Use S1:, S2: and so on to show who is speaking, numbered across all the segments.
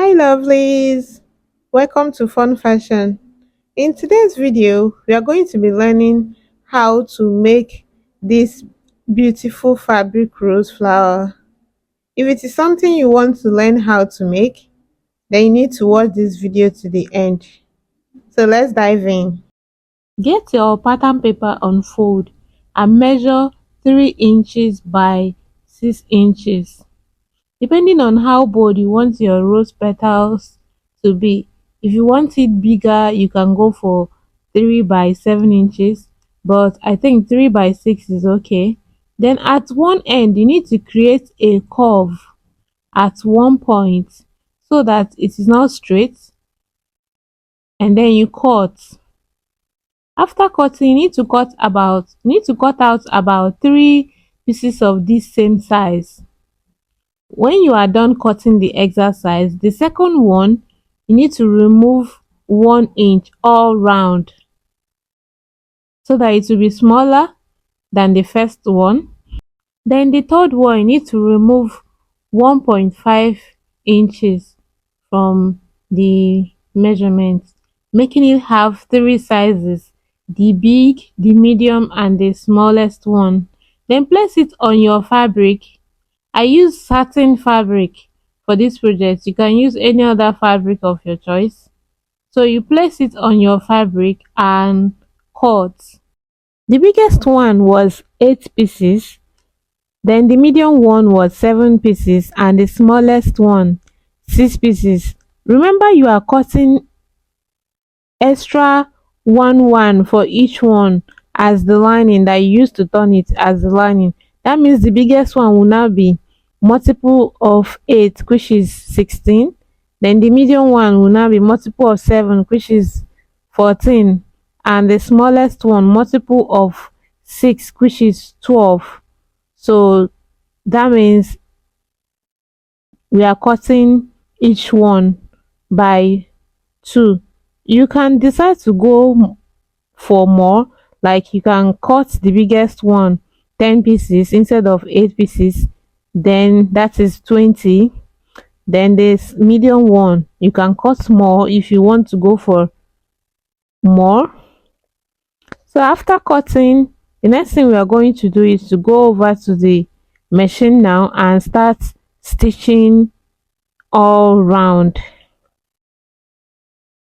S1: Hi lovelies, welcome to Fun Fashion. In today's video, we are going to be learning how to make this beautiful fabric rose flower. If it is something you want to learn how to make, then you need to watch this video to the end. So let's dive in. Get your pattern paper unfold and measure 3 inches by 6 inches. Depending on how bold you want your rose petals to be. If you want it bigger, you can go for 3 by 7 inches, but I think 3 by 6 is okay. Then at one end, you need to create a curve at one point so that it is not straight, and then you cut. After cutting, you need to cut out about 3 pieces of this same size. When you are done cutting the exercise, the second one, you need to remove 1 inch all round so that it will be smaller than the first one. Then the third one, you need to remove 1.5 inches from the measurement, making it have 3 sizes: the big, the medium, and the smallest one. Then place it on your fabric. I use satin fabric for this project. You can use any other fabric of your choice. So you place it on your fabric and cut. The biggest one was 8 pieces, then the medium one was 7 pieces, and the smallest one 6 pieces. Remember, you are cutting extra 1 for each one as the lining that you used to turn it as the lining. That means the biggest one will now be multiple of 8, which is 16. Then the medium one will now be multiple of 7, which is 14, and the smallest one multiple of 6, which is 12. So that means we are cutting each one by 2. You can decide to go for more, like you can cut the biggest one 10 pieces instead of 8 pieces, then that is 20. Then this medium one, you can cut more if you want to go for more. So after cutting, the next thing we are going to do is to go over to the machine now and start stitching all round.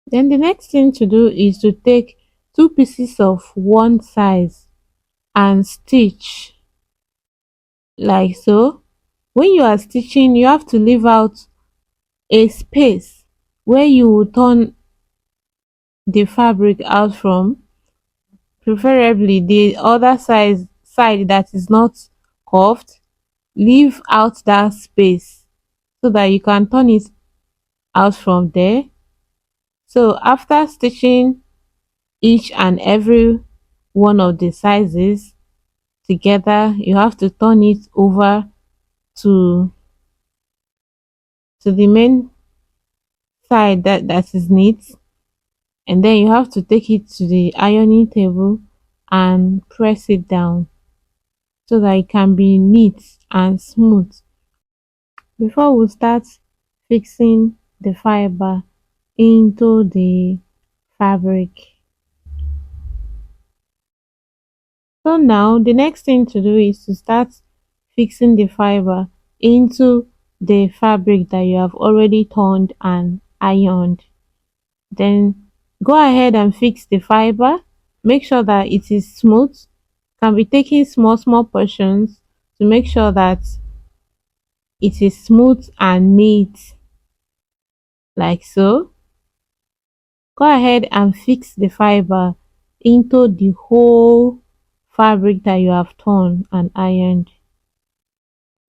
S1: Then the next thing to do is to take 2 pieces of one size and stitch like so. When you are stitching, you have to leave out a space where you will turn the fabric out from, preferably the other side that is not curved. Leave out that space so that you can turn it out from there. So after stitching each and every one of the sizes together, you have to turn it over to the main side that is neat, and then you have to take it to the ironing table and press it down so that it can be neat and smooth. Before we start fixing the fiber into the fabric. So now the next thing to do is to start fixing the fiber into the fabric that you have already turned and ironed. Then go ahead and fix the fiber. Make sure that it is smooth. Can be taking small portions to make sure that it is smooth and neat like so. Go ahead and fix the fiber into the whole fabric that you have torn and ironed.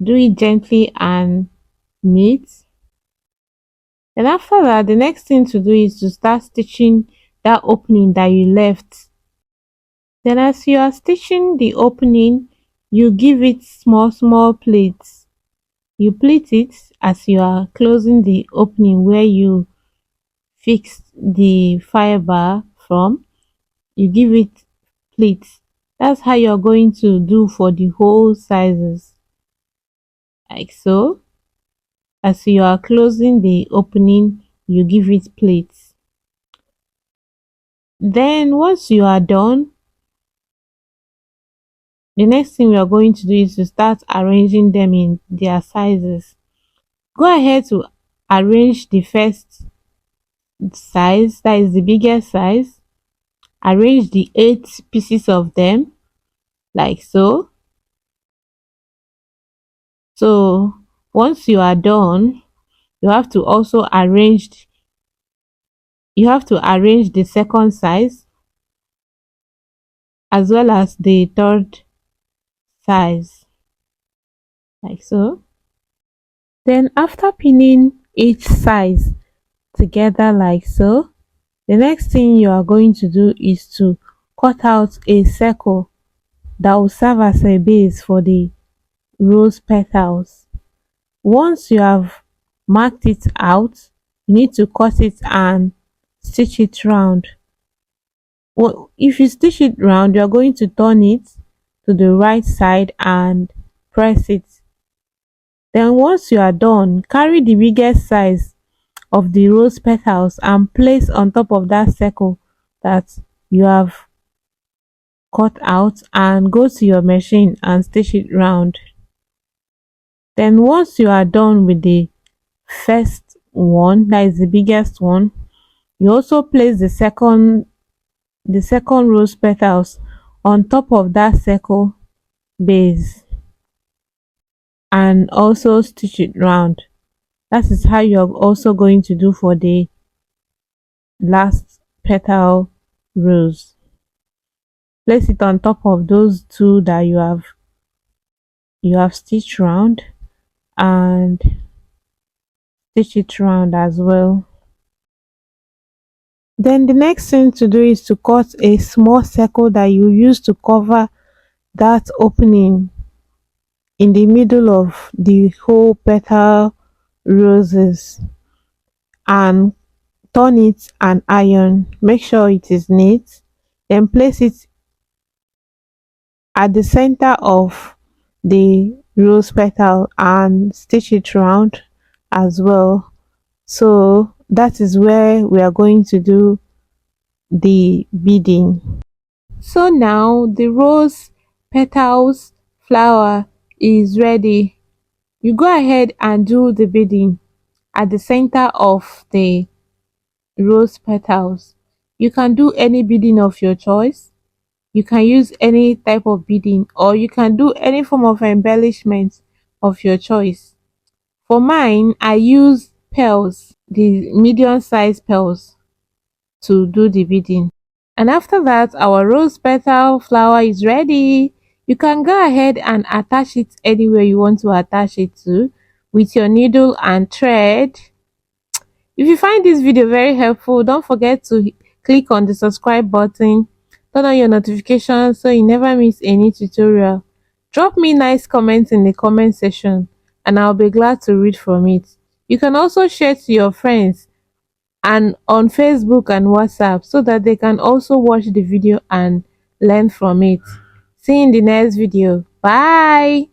S1: Do it gently and neat. Then after that, the next thing to do is to start stitching that opening that you left. Then as you are stitching the opening, you give it small pleats. You pleat it as you are closing the opening where you fixed the fiber from. You give it pleats. That's how you're going to do for the whole sizes, like so. As you are closing the opening, you give it plates. Then once you are done, the next thing we are going to do is to start arranging them in their sizes. Go ahead to arrange the first size, that is the biggest size. Arrange the 8 pieces of them like so. So once you are done, you have to also arrange the second size as well as the third size like so. Then after pinning each size together like so, the next thing you are going to do is to cut out a circle that will serve as a base for the rose petals. Once you have marked it out, you need to cut it and stitch it round. Well, if you stitch it round, you are going to turn it to the right side and press it. Then once you are done, carry the biggest size of the rose petals and place on top of that circle that you have cut out and go to your machine and stitch it round. Then once you are done with the first one, that is the biggest one, you also place the second rose petals on top of that circle base and also stitch it round. That is how you're also going to do for the last petal rose. Place it on top of those two that you have stitched round and stitch it round as well. Then the next thing to do is to cut a small circle that you use to cover that opening in the middle of the whole petal roses and turn it and iron. Make sure it is neat. Then place it at the center of the rose petal and stitch it round as well. So that is where we are going to do the beading. So now the rose petals flower is ready. You go ahead and do the beading at the center of the rose petals. You can do any beading of your choice. You can use any type of beading or you can do any form of embellishment of your choice. For mine, I use pearls, the medium size pearls, to do the beading. And after that, our rose petal flower is ready. You can go ahead and attach it anywhere you want to attach it to with your needle and thread. If you find this video very helpful, don't forget to click on the subscribe button, turn on your notifications so you never miss any tutorial. Drop me nice comments in the comment section and I'll be glad to read from it. You can also share to your friends and on Facebook and WhatsApp so that they can also watch the video and learn from it. See you in the next video. Bye.